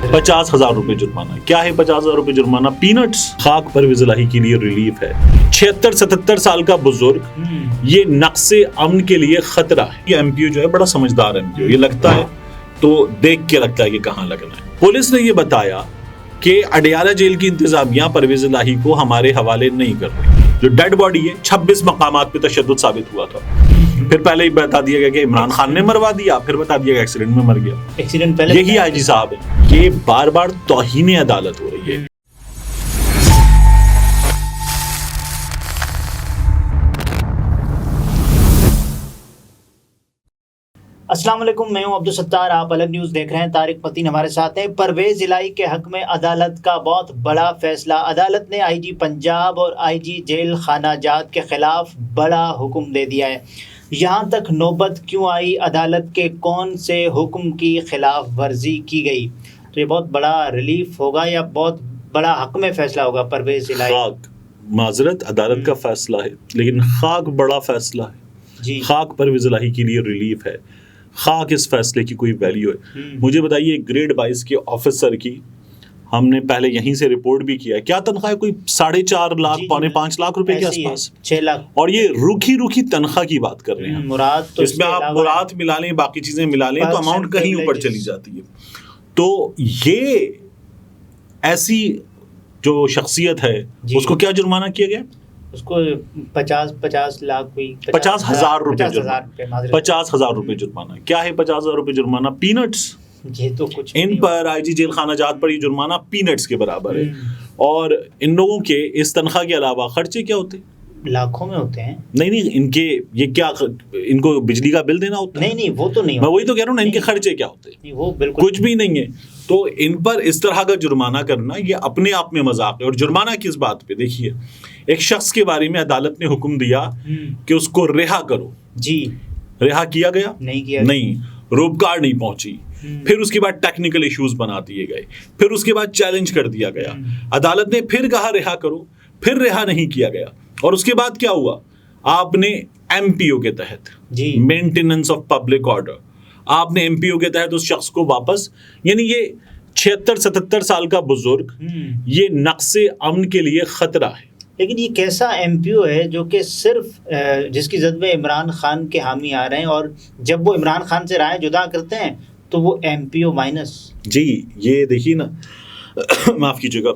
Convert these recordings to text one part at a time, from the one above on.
50,000 रुपए जुर्माना। क्या है 50,000 रुपए जुर्माना? पीनट्स। खाक परवेज इलाही के लिए रिलीफ है। 76-77 साल का बुजुर्ग, ये नक्शे अमन के लिए खतरा है। ये एमपीओ जो है बड़ा समझदार एमपीओ, ये लगता है तो देख के लगता है कि कहाँ लगना है। पुलिस ने ये बताया कि अडियाला जेल की इंतजामिया परवेज इलाही को हमारे हवाले नहीं कर रही। जो डेड बॉडी है 26 मकामात पे तशद्दुद साबित हुआ था। फिर पहले ही बता दिया गया कि इमरान खान ने मरवा दिया, फिर बता दिया गया एक्सीडेंट में मर गया। एक्सीडेंट पहले यही आईजी साहब है। ये बार बार तौहीन अदालत हो रही है। अस्सलाम वालेकुम, मैं हूं अब्दुल सत्तार, आप अलग न्यूज़ देख रहे हैं। तारिक मतीन हमारे साथ हैं। परवेज इलाही के हक में अदालत का बहुत बड़ा फैसला। अदालत ने आईजी पंजाब और आईजी जेल खाना जात के खिलाफ बड़ा हुक्म दे दिया है। यहाँ तक नौबत क्यों आई? अदालत के कौन से हुक्म की खिलाफ वर्जी की गई? तो ये बहुत बड़ा रिलीफ होगा या बहुत बड़ा हक में फैसला होगा परवेज इलाही? खाक, माजरत अदालत का फैसला है, लेकिन खाक बड़ा फैसला है जी। खाक परवेज इलाही के लिए रिलीफ है। खाक इस फैसले की कोई वैल्यू है? मुझे बताइए, ग्रेड 22 के ऑफिसर की हमने पहले यहीं से रिपोर्ट भी किया, क्या तनख्वाह है? कोई 4.5 लाख, 4.5 लाख रुपए के आसपास, 6 लाख। और ये रूखी तनख्वाह की बात कर रहे हैं। मुराद तो इसमें आप मुराद मिला लें, बाकी चीजें मिला लें तो अमाउंट कहीं ऊपर चली जाती है। तो ये ऐसी जो शख्सियत है उसको क्या जुर्माना किया गया? उसको 50 लाख हुई, 50,000 रुपए 50,000 रुपए जुर्माना। क्या है 50,000 रुपए जुर्माना? पीनट्स। ये तो कुछ इन पर आईजी जेल खाना जात पर ये जुर्माना पीनट्स के बराबर है। और इन लोगों के इस तनख्वाह के अलावा खर्चे क्या होते हैं? लाखों में होते हैं। नहीं, इनके ये क्या, इनको बिजली का बिल देना होता है? नहीं, वो तो नहीं। मैं वही तो कह रहा हूँ ना, इनके खर्चे क्या होते हैं? वो बिल्कुल कुछ भी नहीं है। तो इन पर इस तरह का जुर्माना करना ये अपने आप में मजाक है। और जुर्माना किस बात पे? देखिए, एक शख्स के बारे में अदालत ने हुक्म दिया कि उसको रिहा करो जी। रिहा किया गया? नहीं किया। नहीं, रोपकार नहीं पहुंची। फिर उसके बाद टेक्निकल इश्यूज बना दिए गए, फिर उसके बाद चैलेंज कर दिया गया। अदालत ने फिर कहा रिहा करो, फिर रिहा नहीं किया गया। और उसके बाद क्या हुआ? आपने एमपीओ के तहत, मेंटेनेंस ऑफ पब्लिक ऑर्डर, आपने एमपीओ के तहत उस शख्स को वापस, यानी ये 76-77 साल का बुजुर्ग, ये नक्शे अमन के लिए खतरा है। लेकिन ये कैसा एमपीओ है जो कि सिर्फ जिसकी जद में इमरान खान के हामी आ रहे हैं, और जब वो इमरान खान से राय जुदा करते हैं तो वो एमपीओ माइनस। जी, ये देखिए ना माफ कीजिएगा,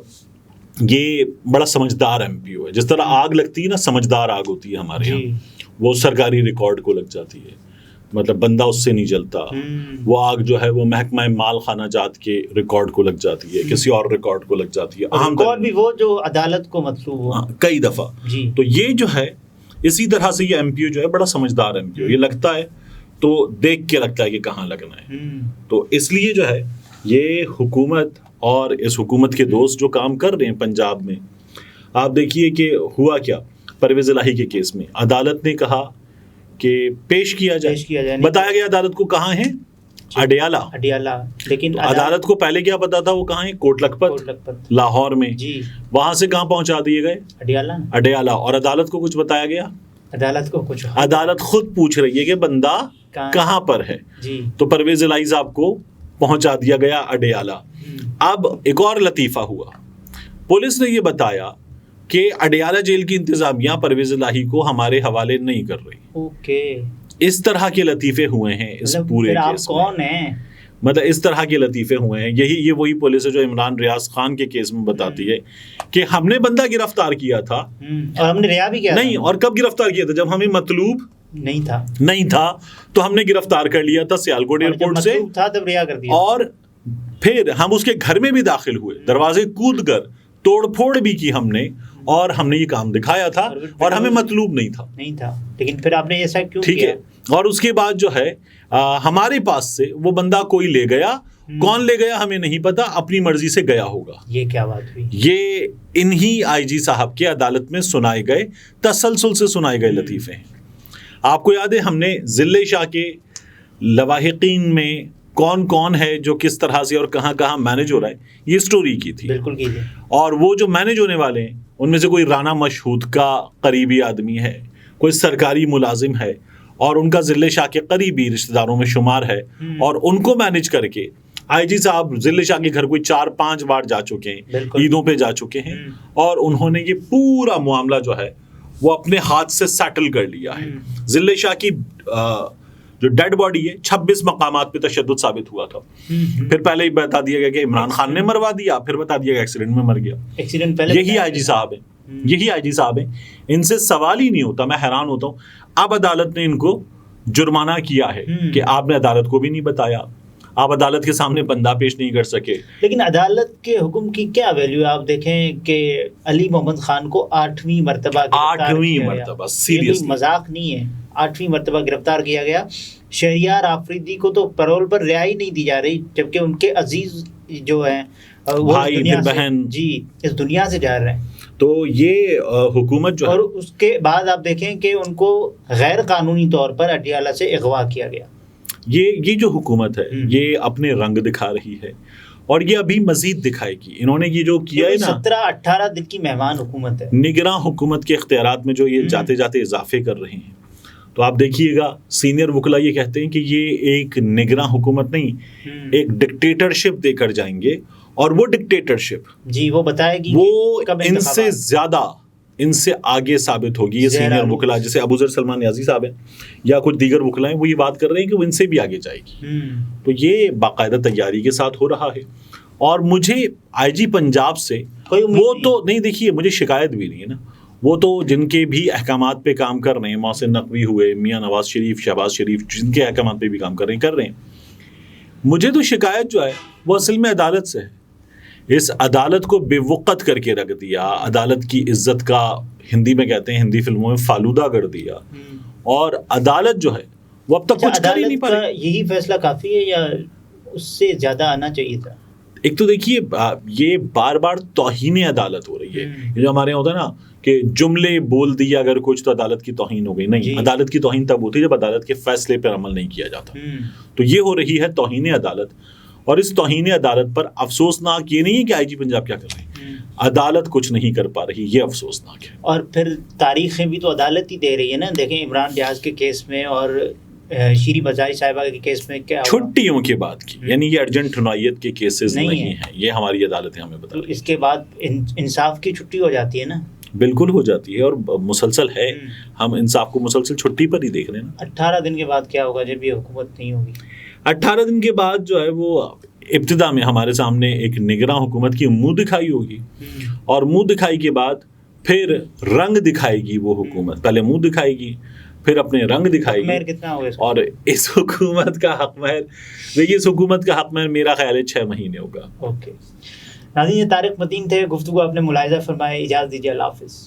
ये बड़ा समझदार एमपीओ है। जिस तरह आग लगती है ना, समझदार आग होती है हमारे यहाँ, वो सरकारी रिकॉर्ड को लग जाती है, मतलब बंदा उससे नहीं जलता। वो आग जो है वो महकमा माल खाना जात के रिकॉर्ड को लग जाती है, किसी और रिकॉर्ड को लग जाती है, रिकॉर्ड भी वो जो अदालत को मतलूब हो कई दफा। तो ये जो है, इसी तरह से ये एमपीओ जो है बड़ा समझदार एमपीओ, ये लगता है तो देख के लगता है कि कहाँ लगना है। तो इसलिए जो है ये हुकूमत और इस हुकूमत के दोस्त जो काम कर रहे हैं पंजाब में, आप देखिए कि हुआ क्या परवेज इलाही के केस में। अदालत ने कहा कि पेश किया जाए। बताया गया अदालत को कहाँ है? अडियाला। लेकिन तो अदालत को पहले क्या पता था वो कहाँ है? कोट लखपत, लाहौर में जी। वहां से कहाँ पहुंचा दिए गए? अडियाला। और अदालत को कुछ बताया गया? अदालत खुद पूछ रही है कि बंदा कहाँ पर है जी। तो परवेज इलाही साहब को पहुंचा दिया गया अडियाला। अब एक और लतीफा हुआ, पुलिस ने ये बताया कि अडियाला जेल की इंतजामिया परवेज इलाही को हमारे हवाले नहीं कर रही। ओके, इस तरह के लतीफे हुए हैं इस पूरे केस में। कौन है? मतलब इस तरह के लतीफे हुए हैं। ये वही पुलिस है जो इमरान रियाज खान के केस में बताती है कि हमने बंदा गिरफ्तार किया था और हमने रिहा भी किया नहीं। और कब गिरफ्तार किया था? जब हमें मतलूब नहीं था तो हमने गिरफ्तार कर लिया था सियालकोट एयरपोर्ट से था, तब रिहा कर दिया। और फिर हम उसके घर में भी दाखिल हुए, दरवाजे कूद कर तोड़फोड़ भी की हमने, और हमने ये काम दिखाया था, और हमें मतलूब नहीं था। लेकिन फिर आपने ऐसा क्यों किया? ठीक है। और उसके बाद जो है हमारे पास से वो बंदा कोई ले गया, कौन ले गया हमें नहीं पता, अपनी मर्जी से गया होगा। ये क्या बात हुई? ये इन्हीं आईजी साहब के अदालत में सुनाए गए, तसलसल से सुनाए गए लतीफे हैं। आपको याद है हमने जिले शाह के लवाहिकीन में कौन कौन है जो किस तरह से और कहाँ कहाँ मैनेज हो रहा है, ये स्टोरी की थी। बिल्कुल की थी। और वो जो मैनेज होने वाले हैं उनमें से कोई राना मशहूद का करीबी आदमी है, कोई सरकारी मुलाजिम है, और उनका जिले शाह के करीबी रिश्तेदारों में शुमार है, और उनको मैनेज करके آئی جی صاحب ضلع شاہ کے گھر کوئی 4-5 بار جا چکے ہیں, عیدوں پہ جا چکے ہیں, اور انہوں نے یہ پورا معاملہ جو ہے وہ اپنے ہاتھ سے سیٹل کر لیا ہے. ضلع شاہ کی جو ڈیڈ باڈی ہے 26 مقامات پہ تشدد ثابت ہوا تھا. پھر پہلے ہی بتا دیا گیا کہ عمران خان نے مروا دیا, پھر بتا دیا گیا ایکسیڈنٹ میں مر گیا. یہی آئی جی صاحب ہیں, یہی آئی جی صاحب ہیں. ان سے سوال ہی نہیں ہوتا, میں حیران ہوتا ہوں. اب عدالت نے ان کو جرمانہ کیا ہے کہ آپ نے عدالت کو بھی نہیں بتایا, آپ عدالت کے سامنے بندہ پیش نہیں کر سکے. لیکن عدالت کے حکم کی کیا ویلیو ہے؟ آپ دیکھیں کہ علی محمد خان کو 8ویں مرتبہ سیریس مذاق نہیں ہے, 8ویں مرتبہ گرفتار کیا گیا. شہریار آفریدی کو تو پیرول پر رہائی نہیں دی جا رہی, جبکہ ان کے عزیز جو ہیں بھائی پھر بہن اس دنیا سے جا رہے ہیں. تو یہ حکومت جو اور اس کے بعد آپ دیکھیں کہ ان کو غیر قانونی طور پر اڈیالہ سے اغوا کیا گیا. یہ جو حکومت ہے یہ اپنے رنگ دکھا رہی ہے, اور یہ ابھی مزید دکھائے گی. انہوں نے یہ جو کیا ہے نا 17-18 دن کی مہمان حکومت ہے, نگراں حکومت کے اختیارات میں جو یہ جاتے جاتے اضافے کر رہے ہیں. تو آپ دیکھیے گا سینئر وکلا یہ کہتے ہیں کہ یہ ایک نگراں حکومت نہیں, ایک ڈکٹیٹرشپ دے کر جائیں گے, اور وہ ڈکٹیٹرشپ جی وہ بتائے گی وہ ان سے زیادہ ان سے آگے ثابت ہوگی. یہ سینئر وکلا جیسے ابو ذر سلمان نیازی صاحب ہیں یا کچھ دیگر وکلا ہیں, وہ یہ بات کر رہے ہیں کہ وہ ان سے بھی آگے جائے گی. تو یہ باقاعدہ تیاری کے ساتھ ہو رہا ہے. اور مجھے آئی جی پنجاب سے وہ تو نہیں, دیکھیے مجھے شکایت بھی نہیں ہے نا, وہ تو جن کے بھی احکامات پہ کام کر رہے ہیں, محسن نقوی ہوئے, میاں نواز شریف, شہباز شریف, جن کے احکامات پہ بھی کام کر رہے ہیں. مجھے تو شکایت جو ہے وہ اصل میں عدالت سے ہے. اس عدالت کو بے وقت کر کے رکھ دیا, عدالت کی عزت کا ہندی میں کہتے ہیں, ہندی فلموں میں فالودہ کر دیا, اور عدالت جو ہے وہ اب تک کچھ کر ہی نہیں پا رہی. یہی فیصلہ کافی ہے یا اس سے زیادہ آنا چاہیے تھا؟ ایک تو دیکھیے یہ بار بار توہین عدالت ہو رہی ہے. یہ جو ہمارے یہاں ہوتا ہے نا کہ جملے بول دیا اگر کچھ تو عدالت کی توہین ہو گئی. نہیں, عدالت کی توہین تب ہوتی ہے جب عدالت کے فیصلے پر عمل نہیں کیا جاتا. تو یہ ہو رہی ہے توہین عدالت, اور اس توہین عدالت پر افسوسناک یہ نہیں ہے کہ آئی جی پنجاب کیا کر رہے ہیں, عدالت کچھ نہیں کر پا رہی, یہ افسوسناک ہے. اور پھر تاریخیں بھی تو عدالت ہی دے رہی ہے نا. دیکھیں عمران ریاض کے کیس میں اور شیریں بازاری صاحبہ کے کیس میں کیا چھٹیوں کے بعد کی, یعنی یہ ارجنٹ عنایت کے کیسز نہیں ہیں, یہ ہماری عدالتیں ہمیں بتا رہی ہیں. اس کے بعد انصاف کی چھٹی ہو جاتی ہے نا. بالکل ہو جاتی ہے, اور مسلسل ہے, ہم انصاف کو مسلسل چھٹی پر ہی دیکھ رہے ہیں نا. 18 دن کے بعد کیا ہوگا جب یہ حکومت نہیں ہوگی؟ 18 دن کے بعد جو ہے وہ ابتدا میں ہمارے سامنے ایک نگراں حکومت کی منہ دکھائی ہوگی, اور منہ دکھائی کے بعد پھر رنگ دکھائے گی وہ حکومت. پہلے منہ دکھائے گی, پھر اپنے رنگ دکھائے گی. کتنا ہوگا اور اس حکومت کا حق مہر, دیکھیے اس حکومت کا حق مہر میرا خیال ہے 6 مہینے ہوگا. اوکے ناظرین, یہ طارق متین تھے, گفتگو آپ نے ملاحظہ فرمایا. اجازت دیجیے, اللہ حافظ.